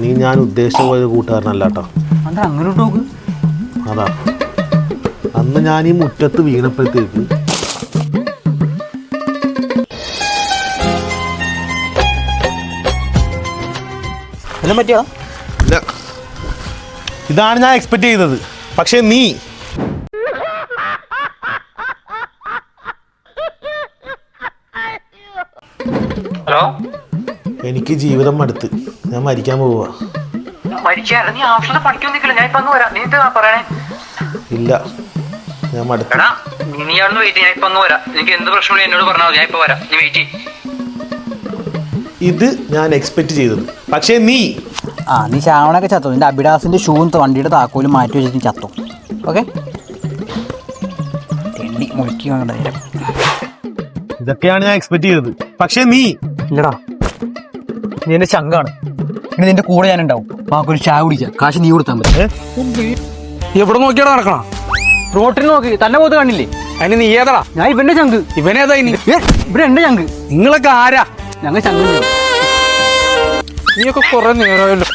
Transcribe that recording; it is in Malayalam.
നീ ഞാൻ ഉദ്ദേശിച്ച പോയത് കൂട്ടുകാരനല്ല കേട്ടോ. അങ്ങനെ നോക്ക്. അതാ അന്ന് ഞാൻ ഈ മുറ്റത്ത് വീണപ്പോഴത്തേക്ക് പറ്റിയോ? ഇതാണ് ഞാൻ എക്സ്പെക്ട് ചെയ്തത്. പക്ഷെ നീ ഹലോ, എനിക്ക് ജീവിതം മടുത്ത് ഞാൻ മരിക്കാൻ പോവുക. നീ ആവശ്യത്തിന് പഠിക്കാൻ നിൽക്കില്ല. ഞാൻ ഇപ്പൊ വരാം. നീ എന്താ പറയണേ? ഇല്ല, ഞാൻ മടുത്ത്. എടാ നീ അവിടുന്ന് വെയിറ്റ്. ഞാൻ ഇപ്പൊ വരാം. എനിക്ക് എന്ത് പ്രശ്നമില്ല എന്നോട് പറഞ്ഞാൽ ഞാൻ ഇപ്പൊ വരാം. നീ വെയിറ്റ്. ഇത് ഞാൻ എക്സ്പെക്ട് ചെയ്തത്. പക്ഷേ നീ നീ ശ്രാവണൊക്കെ ചത്തു. നിന്റെ അബിഡാസിന്റെ ഷൂവും വണ്ടിയുടെ താക്കോലും മാറ്റി വെച്ചിട്ട് ചത്തു. ഓക്കെ, ഇതൊക്കെയാണ് ഞാൻ എക്സ്പെക്ട് ചെയ്തത്. പക്ഷേ നീ ഇല്ലടാ, നീ എന്റെ ചങ്കാണ്. ഇനി നിന്റെ കൂടെ ഞാൻ ഉണ്ടാവും. വാക്കൊരു ചായ കുടിക്കാം. കാശ് നീ കൊടുത്താൽ മതി. എവിടെ നോക്കിയാടാ നടക്കണം? റോട്ടിൽ നോക്കി തന്നെ പോത്ത് കണ്ടില്ലേ? അതിന് നീ ഏതാടാ? ഞാൻ ഇവന്റെ ചങ്ക്. ഇവനേതാ? ഇനി ഇവിടെ എന്റെ ചങ്ക്. നിങ്ങളൊക്കെ ആരാ? ഞങ്ങൾ ചങ്ക്. നീയൊക്കെ കുറെ നേരമല്ലോ.